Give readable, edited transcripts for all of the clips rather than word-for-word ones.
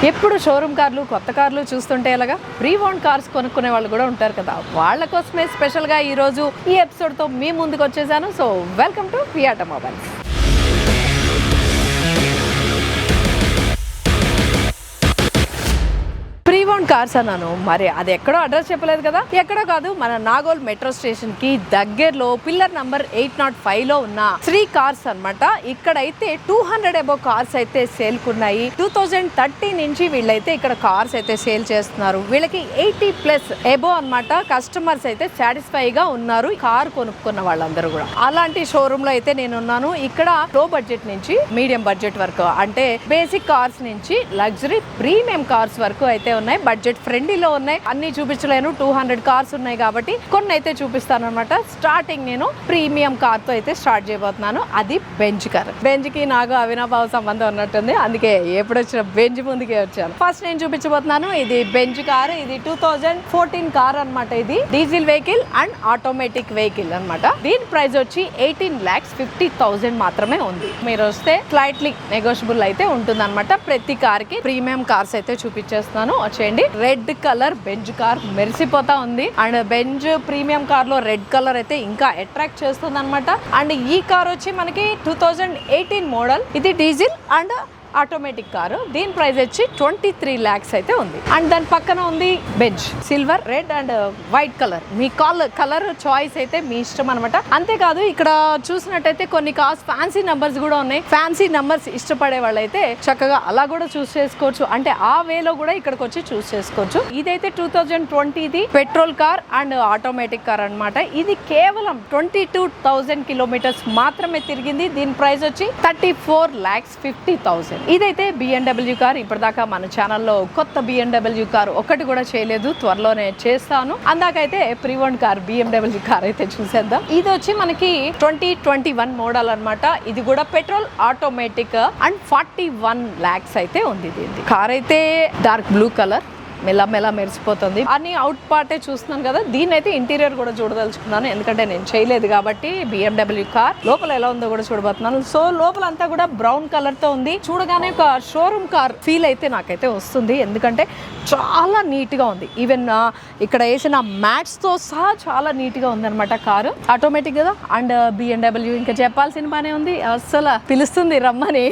ఎప్పుడు షోరూమ్ కార్లు కొత్త కార్లు చూస్తుంటే ఎలాగా ప్రీ ఓన్ కార్స్ కొనుక్కునే వాళ్ళు కూడా ఉంటారు కదా, వాళ్ళ కోసమే స్పెషల్గా ఈరోజు ఈ ఎపిసోడ్తో మీ ముందుకు వచ్చేసాను. So welcome to V automobiles. Preowned cars అన్నాను, మరి అది ఎక్కడో అడ్రస్ చెప్పలేదు కదా. ఎక్కడో కాదు, మన నాగోల్ మెట్రో స్టేషన్ కి దగ్గరలో పిల్లర్ నంబర్ 805 లో ఉన్న శ్రీ కార్స్ అన్నమాట. ఇక్కడైతే 200 అబౌవ్ కార్స్ అయితే సేల్ కున్నాయి. 2030 నుంచి వీళ్ళైతే ఇక్కడ కార్స్ అయితే సేల్ చేస్తున్నారు. వీళ్ళకి 80+ అబౌవ్ అన్నమాట కస్టమర్స్ అయితే సాటిస్ఫై గా ఉన్నారు కార్ కొనుక్కున్న వాళ్ళందరూ కూడా. అలాంటి షోరూమ్ లో అయితే నేను ఉన్నాను. ఇక్కడ లో బడ్జెట్ నుంచి మీడియం బడ్జెట్ వరకు, అంటే బేసిక్ కార్స్ నుంచి లగ్జరీ ప్రీమియం కార్స్ వరకు అయితే ఉన్నాయి. బడ్జెట్ ఫ్రెండ్లీలో ఉన్నాయి. అన్ని చూపించలేను, 200 కార్స్ ఉన్నాయి కాబట్టి కొన్ని అయితే చూపిస్తాను అనమాట. స్టార్టింగ్ నేను ప్రీమియం కార్ తో అయితే స్టార్ట్ చేయబోతున్నాను. అది బెంజ్ కార్. బెంజ్ కి నాకు అవినాభావ సంబంధం ఉన్నట్టుంది, అందుకే ఎప్పుడు వచ్చిన బెంజ్ ముందుకే వచ్చాను. ఫస్ట్ నేను చూపించబోతున్నాను, ఇది బెంజ్ కార్. ఇది 2014 కార్ అనమాట. ఇది diesel vehicle and automatic vehicle అనమాట. దీని ప్రైస్ వచ్చి 18,50,000 మాత్రమే ఉంది. మీరు వస్తే స్లైట్లీ నెగోషియబుల్ అయితే ఉంటుంది అనమాట. ప్రతి కార్ కి ప్రీమియం కార్స్ అయితే చూపించేస్తున్నాను. వచ్చేయండి. రెడ్ కలర్ బెంజ్ కార్ మెరిసిపోతా ఉంది. అండ్ బెంజ్ ప్రీమియం కార్ లో రెడ్ కలర్ అయితే ఇంకా అట్రాక్ట్ చేస్తుంది అనమాట. అండ్ ఈ కార్ వచ్చి మనకి 2018 మోడల్. ఇది డీజిల్ అండ్ ఆటోమేటిక్ కారు. దీని ప్రైస్ వచ్చి 23 lakhs అయితే ఉంది. అండ్ దాని పక్కన ఉంది Benz silver, red and white colour. Me colour choice అయితే మీ ఇష్టం అనమాట. అంతేకాదు ఇక్కడ చూసినట్టయితే కొన్ని కార్స్ ఫ్యాన్సీ నంబర్స్ కూడా ఉన్నాయి. ఫ్యాన్సీ నంబర్స్ ఇష్టపడే వాళ్ళైతే చక్కగా అలా కూడా చూస్ చేసుకోవచ్చు. అంటే ఆ వేలో కూడా ఇక్కడికి వచ్చి చూస్ చేసుకోవచ్చు. ఇదైతే 2020 petrol car and automatic car అనమాట. ఇది కేవలం 22,000 కిలోమీటర్స్ మాత్రమే తిరిగింది. దీని ప్రైస్ వచ్చి 34,50,000. ఇదైతే BMW కార్. ఇప్పటిదాకా మన ఛానల్లో కొత్త BMW కార్ ఒకటి కూడా చేయలేదు, త్వరలోనే చేస్తాను. అందాకైతే ప్రీఓన్ కార్ BMW కార్ అయితే చూసేద్దాం. ఇది వచ్చి మనకి 2021 మోడల్ అన్నమాట. ఇది కూడా పెట్రోల్ ఆటోమేటిక్ అండ్ 41 lakhs అయితే ఉంది. దీనికి కార్ అయితే డార్క్ బ్లూ కలర్, మెల్ల మెరిసిపోతుంది. అన్ని అవుట్ పార్టే చూస్తున్నాను కదా. దీని అయితే ఇంటీరియర్ కూడా చూడదలుచుకున్నాను, ఎందుకంటే నేను చేయలేదు కాబట్టి. BMW కార్ లోపల ఎలా ఉందో కూడా చూడబోతున్నాను. సో లోపల అంతా కూడా బ్రౌన్ కలర్ తో ఉంది. చూడగానే ఒక షోరూమ్ కార్ ఫీల్ అయితే నాకైతే వస్తుంది, ఎందుకంటే చాలా నీట్ గా ఉంది. ఈవెన్ ఇక్కడ వేసిన మ్యాట్స్ తో సహా చాలా నీట్ గా ఉంది అనమాట. కారు ఆటోమేటిక్ కదా. అండ్ BMW ఇంకా చెప్పాల్సిన పనే ఉంది, అసలు పిలుస్తుంది రమ్మని.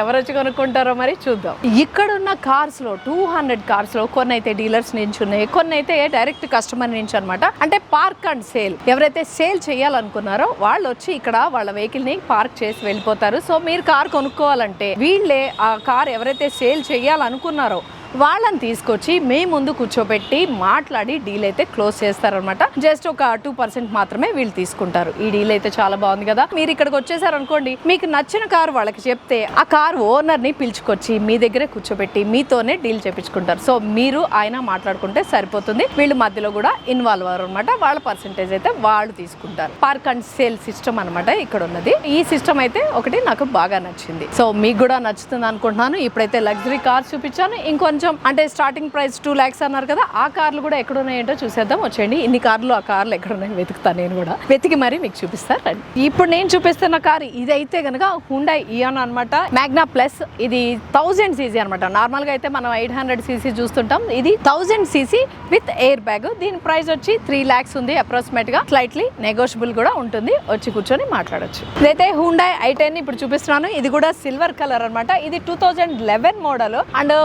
ఎవరు వచ్చి కొనుక్కుంటారో మరి చూద్దాం. ఇక్కడ ఉన్న కార్స్ లో 200 కార్స్ లో కొన్ని అయితే డీలర్స్ నుంచి ఉన్నాయి, కొన్ని అయితే డైరెక్ట్ కస్టమర్ నుంచి అనమాట. అంటే పార్క్ అండ్ సేల్. ఎవరైతే సేల్ చేయాలనుకున్నారో వాళ్ళు వచ్చి ఇక్కడ వాళ్ళ వెహికల్ ని పార్క్ చేసి వెళ్ళిపోతారు. సో మీరు కార్ కొనుక్కోవాలంటే వీళ్ళే ఆ కార్ ఎవరైతే సేల్ చేయాలనుకున్నారో వాళ్ళని తీసుకొచ్చి మే ముందు కూర్చోబెట్టి మాట్లాడి డీల్ అయితే క్లోజ్ చేస్తారనమాట. జస్ట్ ఒక 2% మాత్రమే వీళ్ళు తీసుకుంటారు. ఈ డీల్ అయితే చాలా బాగుంది కదా. మీరు ఇక్కడికి వచ్చేసారు అనుకోండి, మీకు నచ్చిన కారు వాళ్ళకి చెప్తే ఆ కార్ ఓనర్ ని పిలుచుకొచ్చి మీ దగ్గరే కూర్చోబెట్టి మీతోనే డీల్ చేపించుకుంటారు. సో మీరు ఆయన మాట్లాడుకుంటే సరిపోతుంది. వీళ్ళు మధ్యలో కూడా ఇన్వాల్వ్ అవ్వరు అనమాట. వాళ్ళ పర్సెంటేజ్ అయితే వాళ్ళు తీసుకుంటారు. పార్క్ అండ్ సేల్ సిస్టమ్ అనమాట ఇక్కడ ఉన్నది. ఈ సిస్టమ్ అయితే ఒకటి నాకు బాగా నచ్చింది. సో మీకు కూడా నచ్చుతుంది అనుకుంటున్నాను. ఇప్పుడైతే లగ్జరీ కార్స్ చూపించాను. ఇంకొంచెం అంటే స్టార్టింగ్ ప్రైస్ 2 lakhs అన్నారు కదా, ఆ కార్లు కూడా ఎక్కడ ఉన్నాయంటో చూసేద్దాం. వచ్చేయండి. ఇన్ని కార్లు ఆ కార్లు ఎక్కడ ఉన్నాయో వెతుకుతాను. నేను కూడా వెతికి మరి మీకు చూపిస్తాను. ఇప్పుడు నేను చూపిస్తున్న కార్ ఇదైతే కనుక హుండాయ్ ఇయాన్ అనమాట. Magna plus. ఇది 1000 cc అనమాట. నార్మల్ గా అయితే మనం 800 cc చూస్తుంటాం. ఇది 1000 cc విత్ ఎయిర్ బ్యాగ్. దీని ప్రైస్ వచ్చి 3 lakhs ఉంది అప్రాక్సిమేట్ గా. స్లైట్లీ నెగోషియబుల్ కూడా ఉంటుంది. వచ్చి కూర్చొని మాట్లాడొచ్చు. ఇదైతే హుండాయ్ i10 ఇప్పుడు చూపిస్తున్నాను. ఇది కూడా సిల్వర్ కలర్ అనమాట. ఇది 2011 మోడల్ అండ్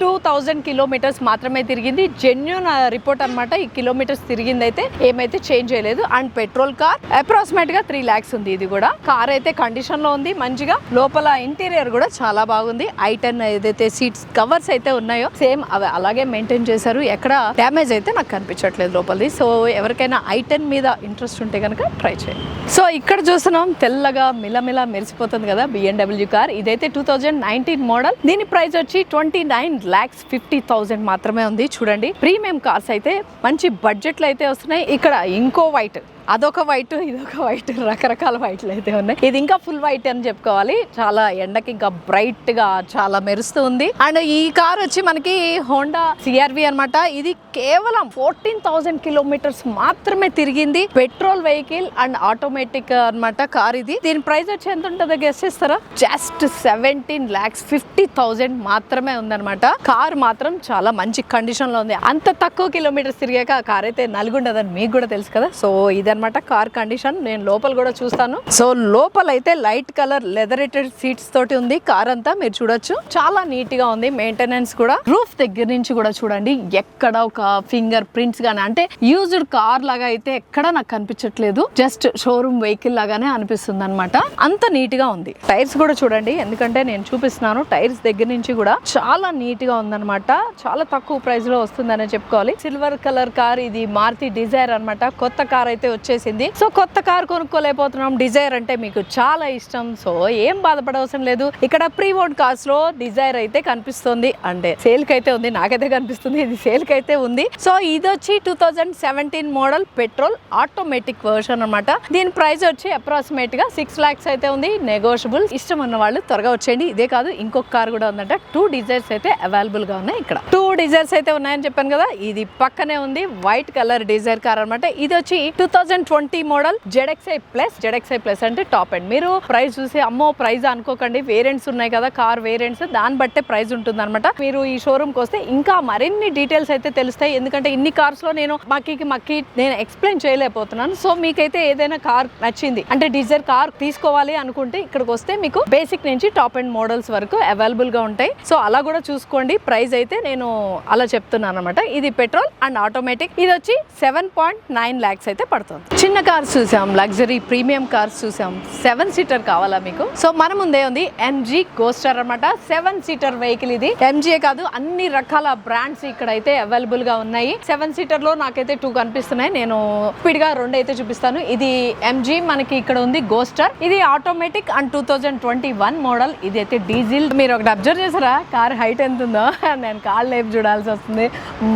52,000 కిలోమీటర్స్ మాత్రమే తిరిగింది. జెన్యూన్ రిపోర్ట్ అనమాట. ఈ కిలోమీటర్స్ తిరిగింది అయితే ఏమైతే చేంజ్ చేయలేదు. అండ్ పెట్రోల్ కార్ అప్రాక్సిమేట్ గా 3 lakhs ఉంది. ఇది కూడా కార్ అయితే కండిషన్ లో ఉంది మంచిగా. లోపల ఇంటీరియర్ కూడా చాలా బాగుంది. i10 ఏదైతే సీట్స్ కవర్స్ అయితే ఉన్నాయో సేమ్ అవి అలాగే మెయింటైన్ చేశారు. ఎక్కడ డ్యామేజ్ అయితే నాకు కనిపించట్లేదు లోపలిది. సో ఎవరికైనా i10 మీద ఇంట్రెస్ట్ ఉంటే కనుక ట్రై చేయండి. సో ఇక్కడ చూస్తున్నాం తెల్లగా మిలమిల మెరిసిపోతుంది కదా BMW కార్. ఇదైతే 2019 మోడల్. దీని ప్రైస్ వచ్చి 29,50,000 మాత్రమే ఉంది. చూడండి, ప్రీమియం కార్స్ అయితే మంచి బడ్జెట్ లో అయితే వస్తున్నాయి. ఇక్కడ ఇంకో వైట్, అదొక వైట్, ఇదొక వైట్, రకరకాల వైట్లు అయితే ఉన్నాయి. ఇది ఇంకా ఫుల్ వైట్ అని చెప్పుకోవాలి. చాలా ఎండకి ఇంకా బ్రైట్ గా చాలా మెరుస్తూ ఉంది. అండ్ ఈ కార్ వచ్చి మనకి హోండా CR-V అనమాట. ఇది కేవలం 14,000 కిలోమీటర్స్ మాత్రమే తిరిగింది. పెట్రోల్ వెహికల్ అండ్ ఆటోమేటిక్ అనమాట కార్ ఇది. దీని ప్రైస్ వచ్చి ఎంత ఉంటుందో గెస్ చేస్తారా? జస్ట్ 17,50,000 మాత్రమే ఉందన్నమాట. కార్ మాత్రం చాలా మంచి కండిషన్ లో ఉంది. అంత తక్కువ కిలోమీటర్స్ తిరిగాక ఆ కార్ అయితే నలుగుండదని మీకు కూడా తెలుసు కదా. సో ఇదన్నమాట కార్ కండిషన్. నేను లోపల కూడా చూస్తాను. సో లోపల అయితే లైట్ కలర్ లెదరేటెడ్ సీట్స్ తోటి ఉంది కార్ అంతా, మీరు చూడొచ్చు. చాలా నీట్ గా ఉంది. మెయింటెనెన్స్ కూడా రూఫ్ దగ్గర నుంచి కూడా చూడండి, ఎక్కడ ఒక ఫింగర్ ప్రింట్స్ గానీ అంటే యూజ్డ్ కార్ లాగా అయితే ఎక్కడ నాకు కనిపించట్లేదు. జస్ట్ షోరూమ్ వెహికల్ లాగానే అనిపిస్తుంది అనమాట. అంత నీట్ గా ఉంది. టైర్స్ కూడా చూడండి, ఎందుకంటే నేను చూపిస్తున్నాను. టైర్స్ దగ్గర నుంచి కూడా చాలా నీట్ గా ఉందన్నమాట. చాలా తక్కువ ప్రైస్ లో వస్తుందనే చెప్పుకోవాలి. సిల్వర్ కలర్ కార్ ఇది, మారుతి డిజైర్ అన్నమాట. కొత్త కార్ అయితే వచ్చేసింది. సో కొత్త కార్ కొనుక్కోలేకపోతున్నాం. డిజైర్ అంటే మీకు చాలా ఇష్టం, సో ఏం బాధపడవసరం లేదు. ఇక్కడ ప్రీ ఓన్డ్ కార్స్ లో డిజైర్ అయితే కనిపిస్తుంది, అంటే సేల్ కి అయితే ఉంది. నాకైతే కనిపిస్తుంది ఇది సేల్ కి అయితే ఉంది. సో ఇది వచ్చి 2017 మోడల్ పెట్రోల్ ఆటోమేటిక్ వర్షన్ అన్నమాట. దీని ప్రైస్ వచ్చి అప్రాక్సిమేట్ గా 6 lakhs అయితే ఉంది. నెగోషియబుల్. ఇష్టం ఉన్న వాళ్ళు త్వరగా వచ్చేయండి. ఇదే కాదు, ఇంకొక కార్ కూడా ఉందంట. 2 డిజైర్స్ అయితే అవైలబుల్ గా ఉన్నాయి. ఇక్కడ 2 డిజైర్స్ అయితే ఉన్నాయని చెప్పాను కదా. ఇది పక్కనే ఉంది వైట్ కలర్ డిజైర్ కార్ అన్నమాట. ఇది వచ్చి 2020 మోడల్ ZXi ప్లస్ అంటే టాప్ ఎండ్. మీరు ప్రైస్ చూసి అమ్మో ప్రైస్ అనుకోకండి, వేరియంట్స్ ఉన్నాయి కదా కార్ వేరియంట్స్, దాన్ని బట్టే ప్రైస్ ఉంటుంది అనమాట. మీరు ఈ షోరూమ్ కి వస్తే ఇంకా మరిన్ని డీటెయిల్స్ అయితే తెలుస్తాయి. ఎందుకంటే ఇన్ని కార్స్ లో నేను మక్కి నేను ఎక్స్ప్లెయిన్ చేయలేకపోతున్నాను. సో మీకైతే ఏదైనా కార్ నచ్చింది అంటే డిజైర్ కార్ తీసుకోవాలి అనుకుంటే ఇక్కడికి వస్తే మీకు బేసిక్ నుంచి టాప్ ఎండ్ మోడల్స్ వరకు అవైలబుల్ గా ఉంటాయి. సో అలా కూడా చూసుకోండి. ప్రైస్ అయితే నేను అలా చెప్తున్నాను అనమాట. ఇది పెట్రోల్ అండ్ ఆటోమేటిక్. ఇది వచ్చి 7.9 lakhs అయితే పడుతుంది. చిన్న కార్స్ చూసాం, లగ్జరీ ప్రీమియం కార్స్ చూసాం. 7 సీటర్ కావాలా మీకు? సో మన ముందే ఉంది MG గోస్టర్ అన్నమాట. 7 సీటర్ వెహికల్ ఇది. MG కాదు, అన్ని రకాల బ్రాండ్స్ ఇక్కడ అయితే అవైలబుల్ గా ఉన్నాయి. 7 సీటర్ లో నాకైతే 2 కనిపిస్తున్నాయి. నేను స్పీడ్ గా 2 అయితే చూపిస్తాను. ఇది MG మనకి ఇక్కడ ఉంది గోస్టర్. ఇది ఆటోమేటిక్ అండ్ 2021 మోడల్. ఇది అయితే డీజిల్. మీరు ఒకటి అబ్జర్వ్ చేసారా కార్ హైట్ ఎంత ఉందో? నేను కాళ్ళు లేపు చూడాల్సి వస్తుంది,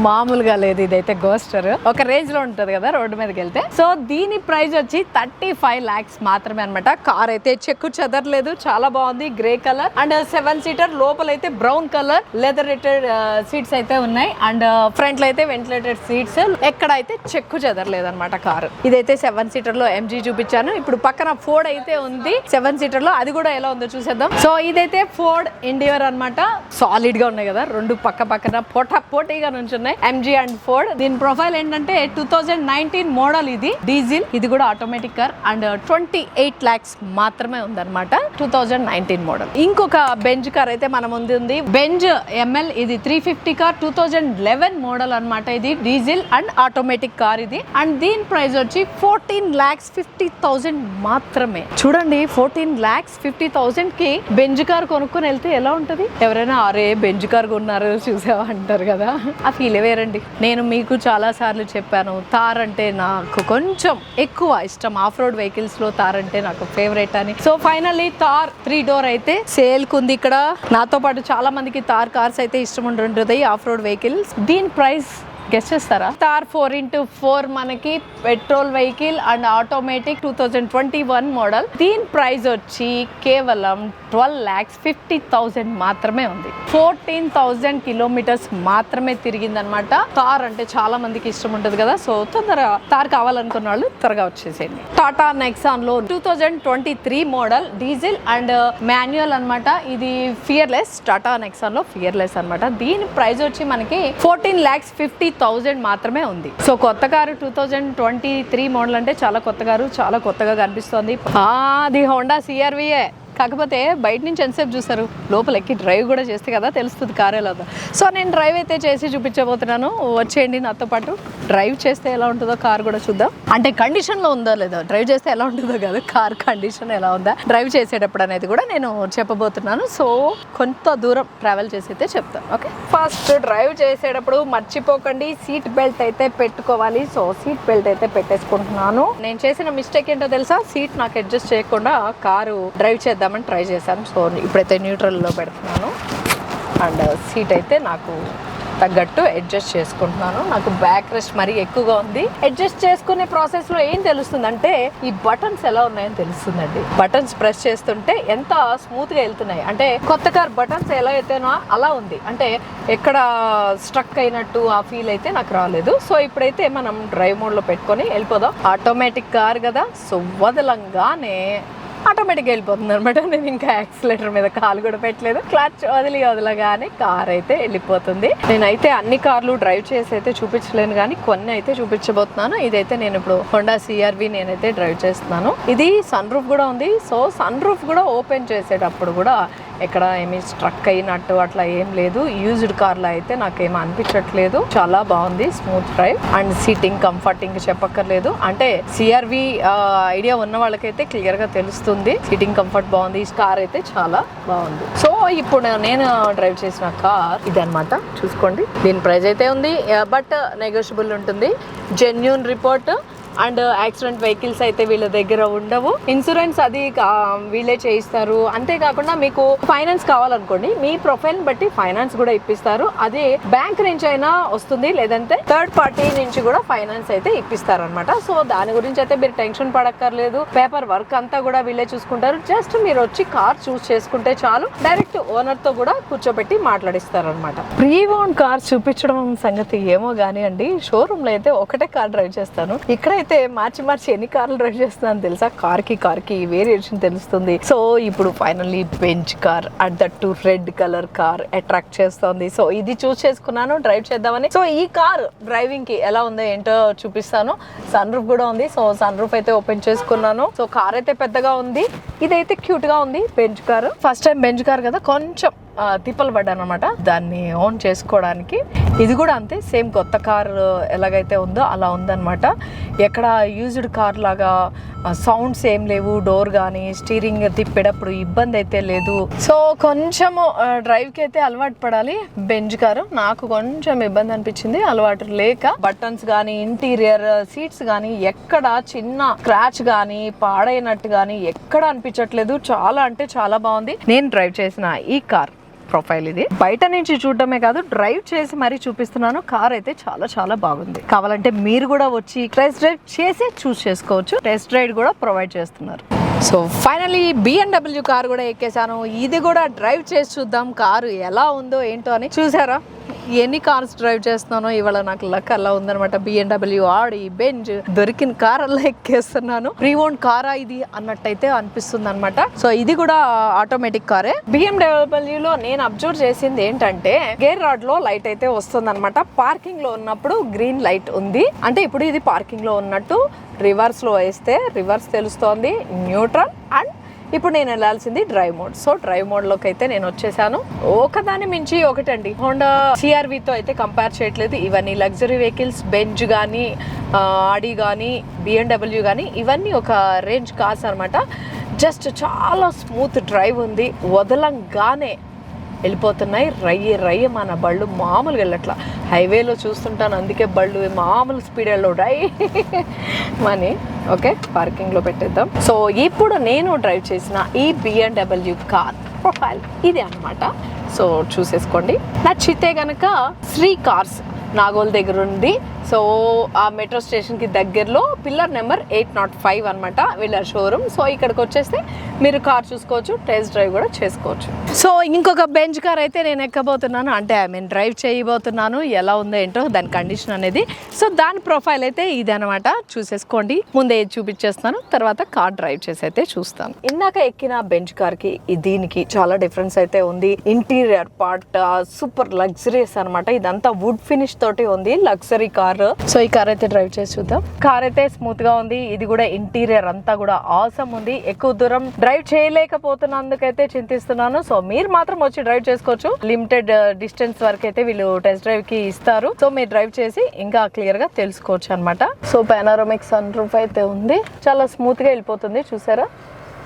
మామూలుగా లేదు. ఇదైతే గోస్టర్ ఒక రేంజ్ లో ఉంటది కదా రోడ్డు మీదకి వెళ్తే. సో దీని ప్రైస్ వచ్చి 35 lakhs మాత్రమే అనమాట. కార్ అయితే చెక్కు చెదరలేదు, చాలా బాగుంది. Grey colour and 7 seater. లోపల అయితే బ్రౌన్ కలర్ లెదరేటెడ్ సీట్స్ అయితే ఉన్నాయి అండ్ ఫ్రంట్ లో అయితే వెంటిలేటెడ్ సీట్స్. ఎక్కడైతే చెక్కు చెదరలేదు అనమాట కారు. ఇదైతే 7 సీటర్ లో MG చూపించాను. ఇప్పుడు పక్కన ఫోర్డ్ అయితే ఉంది 7 సీటర్ లో. అది కూడా ఎలా ఉందో చూసేద్దాం. సో ఇదైతే ఫోర్డ్ ఎండియర్ అన్నమాట. సాలిడ్ గా ఉన్నాయి కదా, 2 పక్కన పోటీగా నుంచున్నాయి MG అండ్ ఫోర్డ్. దీని ప్రొఫైల్ ఏంటంటే 2019 మోడల్. ఇది డీజిల్. ఇది కూడా ఆటోమేటిక్ కార్ అండ్ 28 lakhs మాత్రమే ఉందన్నమాట. 2019 మోడల్. ఇంకొక బెంజ్ కార్ అయితే మన ముందు ఉంది. Benz ML. ఇది 350 కార్, 2011 మోడల్ అన్నమాట. ఇది డీజిల్ అండ్ ఆటోమేటిక్ కార్ ఇది. అండ్ దీని ప్రైస్ వచ్చి 14,50,000 మాత్రమే. చూడండి, 14,50,000 కి బెంజ్ కార్ కొనుక్కొని వెళ్తే ఎలా ఉంటది? ఎవరైనా అరే బెంజ్ కార్ కొన్నారు చూసావా అంటారు కదా, ఆ ఫీల్ వేరండి. నేను మీకు చాలా సార్లు చెప్పాను, తార్ అంటే నాకు కొంచెం ఎక్కువ ఇష్టం. ఆఫ్ రోడ్ వెహికల్స్ లో తార్ అంటే నాకు ఫేవరెట్ అని. సో ఫైనల్లీ తార్ 3 door అయితే సేల్ కుంది ఇక్కడ. నాతో పాటు చాలా మందికి తార్ కార్స్ అయితే ఇష్టం ఉంటుంది, ఆఫ్ రోడ్ వెహికల్స్. దీని ప్రైస్ గెస్ చేస్తారా? తార్ 4x4 మనకి petrol vehicle and automatic 2021 model. దీని ప్రైస్ వచ్చి కేవలం 12,50,000 మాత్రమే ఉంది. 14,000 కిలోమీటర్స్ మాత్రమే తిరిగిందనమాట. తార్ అంటే చాలా మందికి ఇష్టం ఉంటుంది కదా. సో తొందరగా తార్ కావాలనుకున్న వాళ్ళు త్వరగా వచ్చేసేయండి. టాటా నెక్సాన్ లో 2023 మోడల్ డీజిల్ అండ్ మాన్యువల్ అన్నమాట. ఇది ఫియర్లెస్. టాటా నెక్సాన్ లో ఫియర్లెస్ అన్నమాట. దీని ప్రైస్ వచ్చి మనకి 14,50,000 మాత్రమే ఉంది. సో కొత్త కారు 2023 మోడల్ అంటే చాలా కొత్త కారు, చాలా కొత్తగా కనిపిస్తోంది. అది హోండా CR-Vయే. కాకపోతే బయట నుంచి ఎంతసేపు చూస్తారు, లోపల ఎక్కి డ్రైవ్ కూడా చేస్తే కదా తెలుస్తుంది కార్ ఎలా ఉందో. సో నేను డ్రైవ్ అయితే చేసి చూపించబోతున్నాను. వచ్చేయండి నాతో పాటు. డ్రైవ్ చేస్తే ఎలా ఉంటుందో కార్ కూడా చూద్దాం. అంటే కండిషన్లో ఉందో లేదో, డ్రైవ్ చేస్తే ఎలా ఉంటుందో కాదు, కార్ కండిషన్ ఎలా ఉందా డ్రైవ్ చేసేటప్పుడు అనేది కూడా నేను చెప్పబోతున్నాను. సో కొంత దూరం ట్రావెల్ చేసి అయితే చెప్తాను. ఓకే, ఫస్ట్ డ్రైవ్ చేసేటప్పుడు మర్చిపోకండి సీట్ బెల్ట్ అయితే పెట్టుకోవాలి. సో సీట్ బెల్ట్ అయితే పెట్టేసుకుంటున్నాను. నేను చేసిన మిస్టేక్ ఏంటో తెలుసా, సీట్ నాకు అడ్జస్ట్ చేయకుండా కారు డ్రైవ్ చేద్దామని ట్రై చేశాను. సో ఇప్పుడైతే న్యూట్రల్లో పెడుతున్నాను అండ్ సీట్ అయితే నాకు తగ్గట్టు అడ్జస్ట్ చేసుకుంటున్నాను. నాకు బ్యాక్ రెస్ట్ మరీ ఎక్కువగా ఉంది. అడ్జస్ట్ చేసుకునే ప్రాసెస్ లో ఏం తెలుస్తుంది అంటే ఈ బటన్స్ ఎలా ఉన్నాయని తెలుస్తుందండి. బటన్స్ ప్రెస్ చేస్తుంటే ఎంత స్మూత్ గా వెళ్తున్నాయి అంటే, కొత్త కార్ బటన్స్ ఎలా అయితేనో అలా ఉంది. అంటే ఎక్కడ స్ట్రక్ అయినట్టు ఆ ఫీల్ అయితే నాకు రాలేదు. సో ఇప్పుడైతే మనం డ్రైవ్ మోడ్ లో పెట్టుకొని వెళ్ళిపోదాం. ఆటోమేటిక్ కార్ కదా, సో వదలంగానే ఆటోమేటిక్గా వెళ్ళిపోతుంది అనమాట. నేను ఇంకా యాక్సిలేటర్ మీద కాలు కూడా పెట్టలేదు, క్లచ్ వదలగానే కార్ అయితే వెళ్ళిపోతుంది. నేనైతే అన్ని కార్లు డ్రైవ్ చేసి అయితే చూపించలేను కానీ కొన్ని అయితే చూపించబోతున్నాను. ఇదైతే నేను ఇప్పుడు హోండా CR-V నేనైతే డ్రైవ్ చేస్తున్నాను. ఇది సన్ రూఫ్ కూడా ఉంది. సో సన్ రూఫ్ కూడా ఓపెన్ చేసేటప్పుడు కూడా ఎక్కడ ఏమి స్ట్రక్ అయినట్టు అట్లా ఏం లేదు. యూజ్డ్ కార్లో అయితే నాకేమీ అనిపించట్లేదు. చాలా బాగుంది, smooth drive and seating comforting చెప్పక్కర్లేదు. అంటే CR-V ఐడియా ఉన్న వాళ్ళకైతే క్లియర్ గా తెలుస్తుంది. సీటింగ్ కంఫర్ట్ బాగుంది, కార్ అయితే చాలా బాగుంది. సో ఇప్పుడు నేను డ్రైవ్ చేసిన కార్ ఇదన్నమాట, చూసుకోండి. దీని ప్రైస్ అయితే ఉంది బట్ నెగోషియబుల్ ఉంటుంది. Genuine report and accident vehicles అయితే వీళ్ళ దగ్గర ఉండవు. ఇన్సూరెన్స్ అది వీళ్ళే చేయిస్తారు. అంతేకాకుండా మీకు ఫైనాన్స్ కావాలనుకోండి, మీ ప్రొఫైల్ బట్టి ఫైనాన్స్ కూడా ఇప్పిస్తారు. అది బ్యాంక్ నుంచి అయినా వస్తుంది, లేదంటే థర్డ్ పార్టీ నుంచి కూడా ఫైనాన్స్ అయితే ఇప్పిస్తారు అనమాట. సో దాని గురించి అయితే మీరు టెన్షన్ పడక్కర్లేదు. పేపర్ వర్క్ అంతా కూడా వీళ్ళే చూసుకుంటారు. జస్ట్ మీరు వచ్చి కార్ చూస్ చేసుకుంటే చాలు. డైరెక్ట్ ఓనర్ తో కూడా కూర్చోబెట్టి మాట్లాడిస్తారు అనమాట. ప్రీ ఓన్ కార్ చూపించడం సంగతి ఏమో గానీ అండి, షోరూమ్ లో అయితే ఒకటే కార్ డ్రైవ్ చేస్తాను. ఇక్కడ అయితే మార్చి ఎన్ని కార్లు డ్రైవ్ చేస్తున్నాను తెలుసా? కార్కి వేరియేషన్ తెలుస్తుంది. సో ఇప్పుడు finally bench car at that to red colour car attract చేస్తుంది. సో ఇది చూస్ చేసుకున్నాను డ్రైవ్ చేద్దామని. సో ఈ కార్ డ్రైవింగ్ కి ఎలా ఉందో ఏంటో చూపిస్తాను. సన్ రూఫ్ కూడా ఉంది. సో సన్ రూఫ్ అయితే ఓపెన్ చేసుకున్నాను. సో కార్ అయితే పెద్దగా ఉంది. ఇదైతే క్యూట్ గా ఉంది. Bench car first time bench car కదా, కొంచెం తిప్పలు పడ్డాను అనమాట దాన్ని ఓన్ చేసుకోవడానికి. ఇది కూడా అంతే, సేమ్ కొత్త కార్ ఎలాగైతే ఉందో అలా ఉందన్నమాట. ఎక్కడ యూజ్డ్ కార్ లాగా సౌండ్స్ ఏం లేవు. డోర్ కానీ స్టీరింగ్ తిప్పేటప్పుడు ఇబ్బంది అయితే లేదు. సో కొంచెము డ్రైవ్కి అయితే అలవాటు పడాలి. బెంచ్ కారు నాకు కొంచెం ఇబ్బంది అనిపించింది అలవాటు లేక. బటన్స్ కానీ ఇంటీరియర్ సీట్స్ కానీ ఎక్కడ చిన్న స్క్రాచ్ కానీ పాడైనట్టు కానీ ఎక్కడ అనిపించట్లేదు. చాలా అంటే చాలా బాగుంది. నేను డ్రైవ్ చేసిన ఈ కార్ ప్రొఫైల్ ఇది. బయట నుంచి చూడటమే కాదు, డ్రైవ్ చేసి మరీ చూపిస్తున్నాను. కార్ అయితే చాలా చాలా బాగుంది. కావాలంటే మీరు కూడా వచ్చి టెస్ట్ డ్రైవ్ చేసి చూస్ చేసుకోవచ్చు. టెస్ట్ డ్రైవ్ కూడా ప్రొవైడ్ చేస్తున్నారు. సో ఫైనలీ BMW కార్ కూడా ఎక్కేసాను. ఇది కూడా డ్రైవ్ చేసి చూద్దాం కారు ఎలా ఉందో ఏంటో అని. చూసారా ఎన్ని కార్స్ డ్రైవ్ చేస్తున్నానో ఇవాళ నాకు లక్ అలా ఉందనమాట. BMW, ఆడి, బెంజ్ దొరికిన కార్ అలా ఎక్కేస్తున్నాను. ప్రీ ఓన్ కారా ఇది అన్నట్టయితే అనిపిస్తుంది అనమాట. సో ఇది కూడా ఆటోమేటిక్ కారే. BMW లో నేను అబ్జర్వ్ చేసింది ఏంటంటే గేర్ రాడ్ లో లైట్ అయితే వస్తుంది అనమాట. పార్కింగ్ లో ఉన్నప్పుడు గ్రీన్ లైట్ ఉంది అంటే ఇప్పుడు ఇది పార్కింగ్ లో ఉన్నట్టు. రివర్స్ లో వేస్తే రివర్స్ తెలుస్తోంది, న్యూట్రల్. అండ్ ఇప్పుడు నేను వెళ్ళాల్సింది drive mode. So drive mode లోకి అయితే నేను వచ్చేసాను. ఒకదాని మించి ఒకటండి. హోండా CR-V తో అయితే కంపేర్ చేయట్లేదు. ఇవన్నీ లగ్జరీ వెహికల్స్, బెంజ్ కానీ ఆడి కానీ BMW కానీ ఇవన్నీ ఒక రేంజ్ కార్స్ అనమాట. జస్ట్ చాలా స్మూత్ డ్రైవ్ ఉంది. వదలంగానే వెళ్ళిపోతున్నాయి. రయ్య మన బళ్ళు మామూలుగా వెళ్ళట్లా. హైవేలో చూస్తుంటాను, అందుకే బళ్ళు మామూలు స్పీడ్ వెళ్ళవు. మనీ ఓకే, పార్కింగ్లో పెట్టేద్దాం. సో ఇప్పుడు నేను డ్రైవ్ చేసిన ఈ BMW కార్ ప్రొఫైల్ ఇది అన్నమాట. సో చూసేసుకోండి. నచ్చితే కనుక శ్రీ కార్స్ నాగోల్ దగ్గర ఉంది. సో ఆ మెట్రో స్టేషన్ కి దగ్గరలో పిల్లర్ నెంబర్ 805 అనమాట వీళ్ళ షోరూమ్. సో ఇక్కడికి వచ్చేస్తే మీరు కార్ చూసుకోవచ్చు, టెస్ట్ డ్రైవ్ కూడా చేసుకోవచ్చు. సో ఇంకొక బెంచ్ కార్ అయితే నేను ఎక్కబోతున్నాను, అంటే డ్రైవ్ చేయబోతున్నాను. ఎలా ఉందో ఏంటో దాని కండిషన్ అనేది. సో దాని ప్రొఫైల్ అయితే ఇది అనమాట. చూసేసుకోండి. ముందే చూపించేస్తాను, తర్వాత కార్ డ్రైవ్ చేసి అయితే చూస్తాను. ఇందాక ఎక్కిన బెంచ్ కార్ కి దీనికి చాలా డిఫరెన్స్ అయితే ఉంది. ఇంటీరియర్ పార్ట్ సూపర్ లగ్జరీస్ అనమాట. ఇదంతా వుడ్ ఫినిష్ తోటి ఉంది, లగ్జరీ కార్. సో ఈ కార్ అయితే డ్రైవ్ చేసి చూద్దాం. కార్ అయితే స్మూత్ గా ఉంది. ఇది కూడా ఇంటీరియర్ అంతా కూడా ఆసమ్ ఉంది. ఎక్కువ దూరం డ్రైవ్ చేయలేకపోతున్నందుకైతే చింతిస్తున్నాను. సో మీరు మాత్రం వచ్చి డ్రైవ్ చేసుకోవచ్చు. లిమిటెడ్ డిస్టెన్స్ వరకు అయితే వీళ్ళు టెస్ట్ డ్రైవ్ కి ఇస్తారు. సో మీరు డ్రైవ్ చేసి ఇంకా క్లియర్ గా తెలుసుకోవచ్చు అనమాట. సో పానోరామిక్ సన్ రూఫ్ అయితే ఉంది. చాలా స్మూత్ గా వెళ్ళిపోతుంది. చూసారా,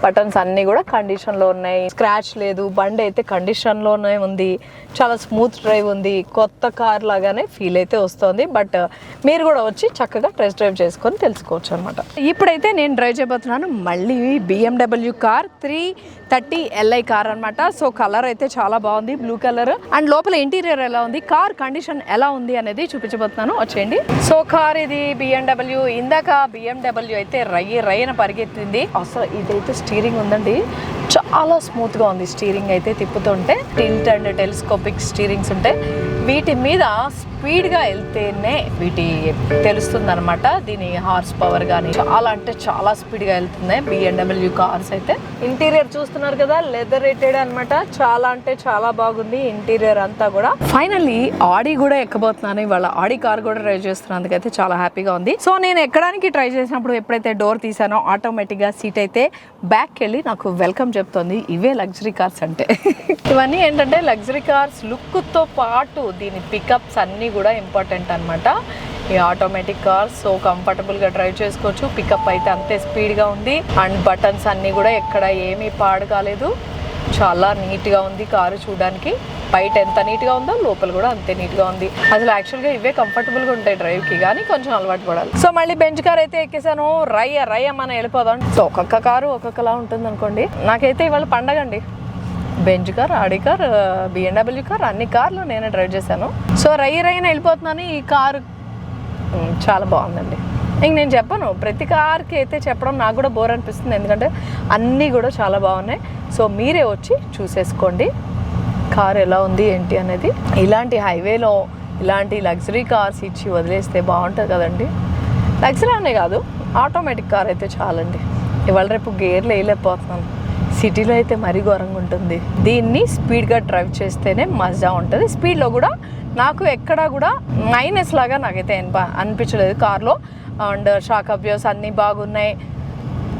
బటన్స్ అన్ని కూడా కండిషన్ లో ఉన్నాయి. స్క్రాచ్ లేదు. బండి అయితే కండిషన్ లోనే ఉంది. చాలా స్మూత్ డ్రైవ్ ఉంది. కొత్త కార్ లాగానే ఫీల్ అయితే వస్తుంది. బట్ మీరు కూడా వచ్చి చక్కగా టెస్ట్ డ్రైవ్ చేసుకొని తెలుసుకోవచ్చు అనమాట. ఇప్పుడైతే నేను డ్రైవ్ చేయబోతున్నాను మళ్ళీ BMW కార్ 330 Li కార్ అనమాట. సో కలర్ అయితే చాలా బాగుంది, బ్లూ కలర్. అండ్ లోపల ఇంటీరియర్ ఎలా ఉంది, కార్ కండిషన్ ఎలా ఉంది అనేది చూపించబోతున్నాను. వచ్చేయండి. సో కార్ ఇది BMW. ఇందాక BMW అయితే రయ్యన పరిగెత్తింది. అసలు ఇదైతే స్టీరింగ్ ఉందండి, చాలా స్మూత్ గా ఉంది. స్టీరింగ్ అయితే తిప్పుతుంటే టిల్ట్ అండ్ టెలిస్కోపిక్ స్టీరింగ్స్ ఉంటాయి. వీటి మీద స్పీడ్గా వెళ్తేనే వీటి తెలుస్తుంది అనమాట. దీని హార్స్ పవర్ కానీ చాలా అంటే చాలా స్పీడ్గా వెళ్తున్నాయి BMW కార్స్ అయితే. ఇంటీరియర్ చూస్తున్నారు కదా, లెదర్ రేటెడ్ అనమాట. చాలా అంటే చాలా బాగుంది ఇంటీరియర్ అంతా కూడా. ఫైనల్లీ ఆడి కూడా ఎక్కబోతున్నాను ఇవాళ. ఆడి కార్ కూడా డ్రైవ్ చేస్తున్నందుకు అయితే చాలా హ్యాపీగా ఉంది. సో నేను ఎక్కడానికి ట్రై చేసినప్పుడు ఎప్పుడైతే డోర్ తీసానో ఆటోమేటిక్ గా సీట్ అయితే బ్యాక్ వెళ్ళి నాకు వెల్కమ్ చెప్తోంది. ఇవే లగ్జరీ కార్స్ అంటే. ఇవన్నీ ఏంటంటే లగ్జరీ కార్స్ లుక్ తో పాటు దీని పికప్స్ అన్నీ కూడా ఇంపార్టెంట్ అనమాట. ఈ ఆటోమేటిక్ కార్స్ సో కంఫర్టబుల్గా డ్రైవ్ చేసుకోవచ్చు. పికప్ అయితే అంతే స్పీడ్గా ఉంది. అండ్ బటన్స్ అన్నీ కూడా ఎక్కడ ఏమీ పాడు కాలేదు. చాలా నీట్గా ఉంది కారు చూడడానికి. బయట ఎంత నీట్గా ఉందో లోపల కూడా అంతే నీట్గా ఉంది. అసలు యాక్చువల్గా ఇవే కంఫర్టబుల్గా ఉంటాయి డ్రైవ్కి, కానీ కొంచెం అలవాటు పడాలి. సో మళ్ళీ బెంచ్ కార్ అయితే ఎక్కేసాను. రయ్య మనం వెళ్ళిపోదాం. సో ఒక్కొక్క కారు ఒక్కొక్కలా ఉంటుంది అనుకోండి. నాకైతే ఇవాళ పండగ అండి. Bench car, Audi car, BMW car, అన్ని కార్లు నేనే డ్రైవ్ చేశాను. సో రయ్యన వెళ్ళిపోతున్నాను. ఈ కారు చాలా బాగుందండి. ఇంక నేను చెప్పను, ప్రతి కార్కి అయితే చెప్పడం నాకు కూడా బోర్ అనిపిస్తుంది, ఎందుకంటే అన్నీ కూడా చాలా బాగున్నాయి. సో మీరే వచ్చి చూసేసుకోండి కార్ ఎలా ఉంది ఏంటి అనేది. ఇలాంటి హైవేలో ఇలాంటి లగ్జరీ కార్స్ ఇచ్చి వదిలేస్తే బాగుంటుంది కదండి. లగ్జరీ అనే కాదు, ఆటోమేటిక్ కార్ అయితే చాలండి. ఇవాళ రేపు గేర్లు వేయలేకపోతున్నాను. సిటీలో అయితే మరీ ఘోరంగా ఉంటుంది. దీన్ని స్పీడ్గా డ్రైవ్ చేస్తేనే మజా ఉంటుంది. స్పీడ్లో కూడా నాకు ఎక్కడా కూడా మైనస్ లాగా నాకైతే అనిపించలేదు కార్లో. అండ్ షాక్ అబ్జర్వ్స్ అన్నీ బాగున్నాయి.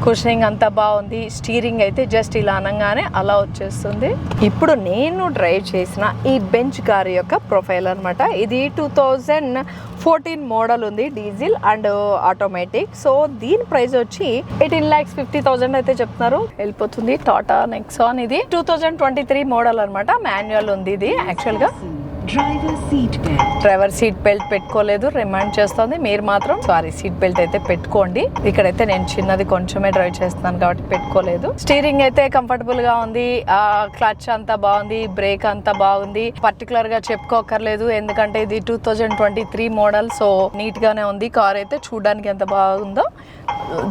కుషనింగ్ అంతా బాగుంది. స్టీరింగ్ అయితే జస్ట్ ఇలా అనగానే అలా వచ్చేస్తుంది. ఇప్పుడు నేను డ్రైవ్ చేసిన ఈ బెంచ్ కార్ యొక్క ప్రొఫైల్ అనమాట. ఇది 2014 మోడల్ ఉంది, డీజిల్ అండ్ ఆటోమేటిక్. సో దీని ప్రైస్ వచ్చి 18,50,000 అయితే చెప్తున్నారు. వెళ్ళిపోతుంది. టాటా నెక్సాన్. ఇది 2023 మోడల్ అనమాట. మాన్యువల్ ఉంది ఇది. యాక్చువల్గా డ్రైవర్ సీట్ బెల్ట్ పెట్టుకోలేదు, రిమైండ్ చేస్తుంది. మీరు మాత్రం సీట్ బెల్ట్ అయితే పెట్టుకోండి. ఇక్కడైతే నేను చిన్నది కొంచెమే డ్రైవ్ చేస్తున్నాను కాబట్టి పెట్టుకోలేదు. స్టీరింగ్ అయితే కంఫర్టబుల్ గా ఉంది. క్లచ్ అంతా బాగుంది, బ్రేక్ అంతా బాగుంది. పర్టికులర్ గా చెప్పుకోకర్లేదు, ఎందుకంటే ఇది 2023 మోడల్. సో నీట్ గానే ఉంది కార్ అయితే. చూడడానికి ఎంత బాగుందో,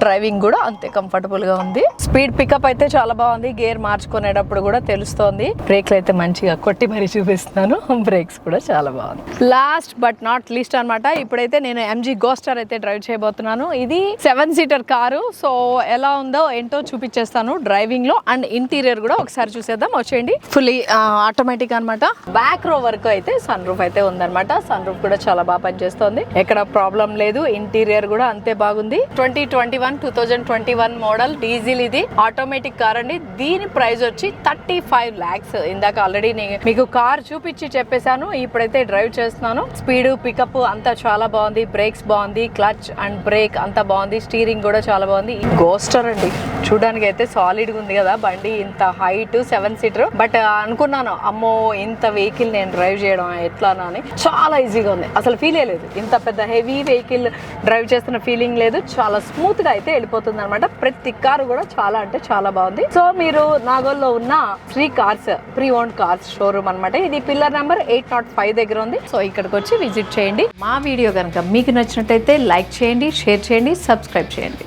డ్రైవింగ్ కూడా అంతే కంఫర్టబుల్ గా ఉంది. స్పీడ్ పికప్ అయితే చాలా బాగుంది. గేర్ మార్చుకునేటప్పుడు కూడా తెలుస్తోంది. బ్రేక్లు అయితే మంచిగా కొట్టి మరీ చూపిస్తున్నాను. బ్రేక్స్ కూడా చాలా బాగుంది. లాస్ట్ బట్ నాట్ లీస్ట్ అనమాట, ఇప్పుడైతే నేను MG గోస్టర్ అయితే డ్రైవ్ చేయబోతున్నాను. ఇది 7 సీటర్ కారు. సో ఎలా ఉందో ఏంటో చూపించేస్తాను డ్రైవింగ్ లో. అండ్ ఇంటీరియర్ కూడా ఒకసారి చూసేద్దాం, వచ్చేయండి. ఫుల్లీ ఆటోమేటిక్ అనమాట. బ్యాక్ రో వరకు అయితే సన్ రూఫ్ అయితే ఉందన్నమాట. సన్ రూఫ్ కూడా చాలా బాగా పనిచేస్తుంది, ఎక్కడ ప్రాబ్లం లేదు. ఇంటీరియర్ కూడా అంతే బాగుంది. 2021 మోడల్ డీజిల్. ఇది ఆటోమేటిక్ కార్ అండి. దీని ప్రైస్ వచ్చి 35 lakhs. ఇందాక ఆల్రెడీ మీకు కార్ చూపించి చెప్పేశాను. ఇప్పుడైతే డ్రైవ్ చేస్తున్నాను. స్పీడ్ పికప్ అంతా చాలా బాగుంది. బ్రేక్స్ బాగుంది, క్లచ్ అండ్ బ్రేక్ అంతా బాగుంది. స్టీరింగ్ కూడా చాలా బాగుంది. గోస్టర్ అండి, చూడడానికి అయితే సాలిడ్ గా ఉంది కదా బండి. ఇంత హైట్ 7 సీటర్. బట్ అనుకున్నాను, అమ్మో ఇంత వెహికల్ నేను డ్రైవ్ చేయడం ఎట్లానా అని. చాలా ఈజీగా ఉంది, అసలు ఫీల్ లేదు. ఇంత పెద్ద హెవీ వెహికల్ డ్రైవ్ చేస్తున్న ఫీలింగ్ లేదు. చాలా స్మూత్ గా అయితే వెళ్ళిపోతుంది అనమాట. ప్రతి కారు కూడా చాలా అంటే చాలా బాగుంది. సో మీరు నాగోల్లో ఉన్న free cars, pre owned cars showroom అనమాట. ఇది పిల్లర్ నెంబర్ 805 దగ్గర ఉంది. సో ఇక్కడికి వచ్చి విజిట్ చేయండి. మా వీడియో కనుక మీకు నచ్చినట్టయితే లైక్ చేయండి, షేర్ చేయండి, సబ్స్క్రైబ్ చేయండి.